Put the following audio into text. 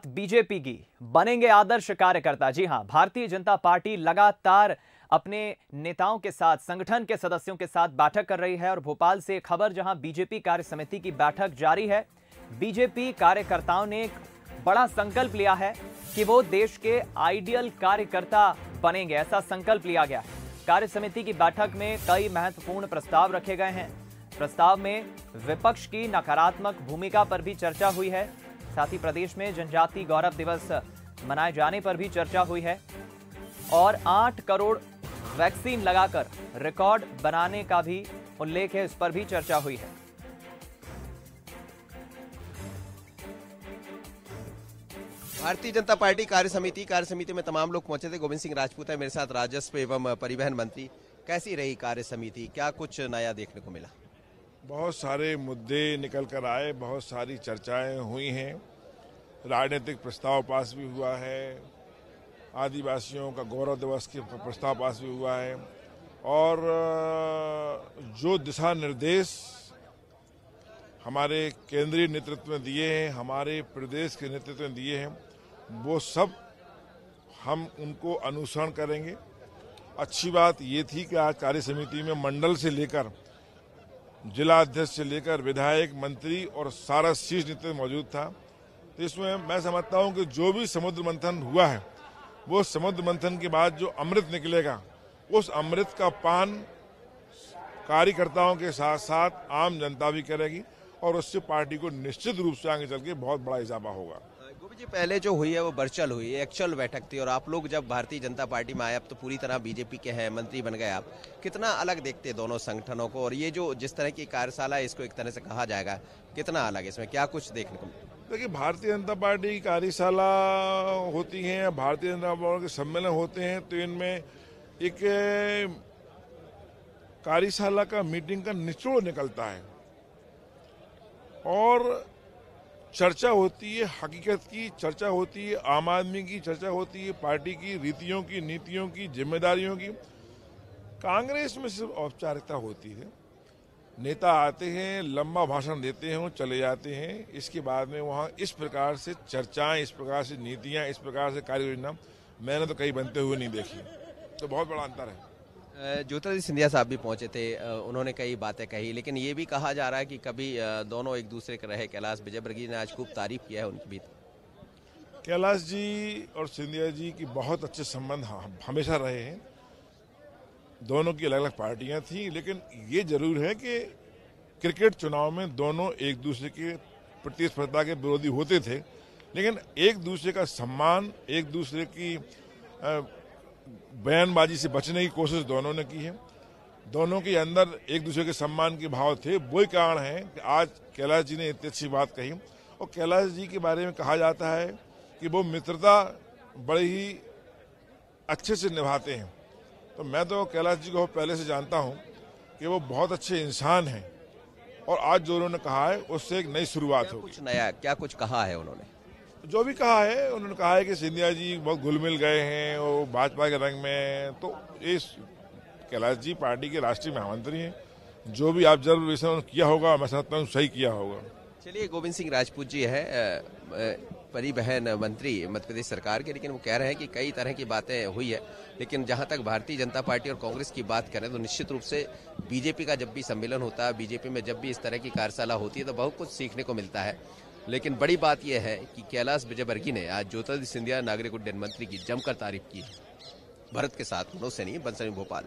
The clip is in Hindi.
बात बीजेपी की, बनेंगे आदर्श कार्यकर्ता। जी हां, भारतीय जनता पार्टी लगातार अपने नेताओं के साथ, संगठन के सदस्यों के साथ बैठक कर रही है और भोपाल से खबर जहां बीजेपी कार्य समिति की बैठक जारी है। बीजेपी कार्यकर्ताओं ने एक बड़ा संकल्प लिया है कि वो देश के आइडियल कार्यकर्ता बनेंगे, ऐसा संकल्प लिया गया है। कार्य समिति की बैठक में कई महत्वपूर्ण प्रस्ताव रखे गए हैं। प्रस्ताव में विपक्ष की नकारात्मक भूमिका पर भी चर्चा हुई है। साथ ही प्रदेश में जनजाति गौरव दिवस मनाए जाने पर भी चर्चा हुई है और 8 करोड़ वैक्सीन लगाकर रिकॉर्ड बनाने का भी उल्लेख है, इस पर भी चर्चा हुई है। भारतीय जनता पार्टी कार्य समिति में तमाम लोग पहुंचे थे। गोविंद सिंह राजपूत है मेरे साथ, राजस्व एवं परिवहन मंत्री। कैसी रही कार्य समिति, क्या कुछ नया देखने को मिला? बहुत सारे मुद्दे निकल कर आए, बहुत सारी चर्चाएं हुई हैं, राजनीतिक प्रस्ताव पास भी हुआ है, आदिवासियों का गौरव दिवस के प्रस्ताव पास भी हुआ है और जो दिशा निर्देश हमारे केंद्रीय नेतृत्व में दिए हैं, हमारे प्रदेश के नेतृत्व में दिए हैं, वो सब हम उनको अनुसरण करेंगे। अच्छी बात ये थी कि आज कार्य समिति में मंडल से लेकर जिला अध्यक्ष से लेकर विधायक, मंत्री और सारा शीर्ष नेतृत्व मौजूद था। तो इसमें मैं समझता हूं कि जो भी समुद्र मंथन हुआ है, वो समुद्र मंथन के बाद जो अमृत निकलेगा, उस अमृत का पान कार्यकर्ताओं के साथ साथ आम जनता भी करेगी और उससे पार्टी को निश्चित रूप से आगे चल के बहुत बड़ा इजाफा होगा। गोविंद जी, पहले जो हुई है वो वर्चुअल हुई है, एक्चुअल बैठक थी और आप लोग जब भारतीय जनता पार्टी में आए, अब तो पूरी तरह बीजेपी के हैं, मंत्री बन गए आप, कितना अलग देखते हैं दोनों संगठनों को? और ये जो जिस तरह की कार्यशाला है, इसको एक तरह से कहा जाएगा, कितना अलग, इसमें क्या कुछ देखने को मिलता? देखिए, भारतीय जनता पार्टी की कार्यशाला होती है, भारतीय जनता पार्टी के सम्मेलन होते हैं, तो इनमें एक कार्यशाला का मीटिंग का निचोड़ निकलता है और चर्चा होती है, हकीकत की चर्चा होती है, आम आदमी की चर्चा होती है, पार्टी की रीतियों की, नीतियों की, जिम्मेदारियों की। कांग्रेस में सिर्फ औपचारिकता होती है, नेता आते हैं, लंबा भाषण देते हैं, चले जाते हैं। इसके बाद में वहाँ इस प्रकार से चर्चाएं, इस प्रकार से नीतियां, इस प्रकार से कार्य योजना मैंने तो कहीं बनते हुए नहीं देखी। तो बहुत बड़ा अंतर है। ज्योतिरादित्य सिंधिया साहब भी पहुंचे थे, उन्होंने कई बातें कही, लेकिन ये भी कहा जा रहा है कि कभी दोनों एक दूसरे के रहे। कैलाश विजयवर्गीय ने आज खूब तारीफ किया है उनकी भी। कैलाश जी और सिंधिया जी की बहुत अच्छे संबंध हमेशा रहे हैं। दोनों की अलग अलग पार्टियां थी, लेकिन ये जरूर है कि क्रिकेट चुनाव में दोनों एक दूसरे के प्रतिस्पर्धा के विरोधी होते थे, लेकिन एक दूसरे का सम्मान, एक दूसरे की बयानबाजी से बचने की कोशिश दोनों ने की है। दोनों के अंदर एक दूसरे के सम्मान के भाव थे। वही कारण है कि आज कैलाश जी ने इतनी अच्छी बात कही और कैलाश जी के बारे में कहा जाता है कि वो मित्रता बड़े ही अच्छे से निभाते हैं। तो मैं तो कैलाश जी को पहले से जानता हूं कि वो बहुत अच्छे इंसान हैं और आज जो उन्होंने कहा है उससे एक नई शुरुआत होगी। कुछ नया क्या कुछ कहा है उन्होंने? जो भी कहा है, उन्होंने कहा है कि सिंधिया जी बहुत घुल मिल गए हैं और भाजपा के रंग में। तो इस कैलाश जी पार्टी के राष्ट्रीय महामंत्री हैं, जो भी ऑब्जर्वेशन किया होगा मैं समझता हूँ सही किया होगा। चलिए, गोविंद सिंह राजपूत जी है परिवहन मंत्री मध्य प्रदेश सरकार के, लेकिन वो कह रहे हैं कि कई तरह की बातें हुई है, लेकिन जहां तक भारतीय जनता पार्टी और कांग्रेस की बात करें तो निश्चित रूप से बीजेपी का जब भी सम्मेलन होता है, बीजेपी में जब भी इस तरह की कार्यशाला होती है तो बहुत कुछ सीखने को मिलता है। लेकिन बड़ी बात यह है कि कैलाश विजयवर्गीय ने आज ज्योतिरादित्य सिंधिया नागरिक उड्डयन मंत्री की जमकर तारीफ की। भारत के साथ मनोज सैनी, बंसल, भोपाल।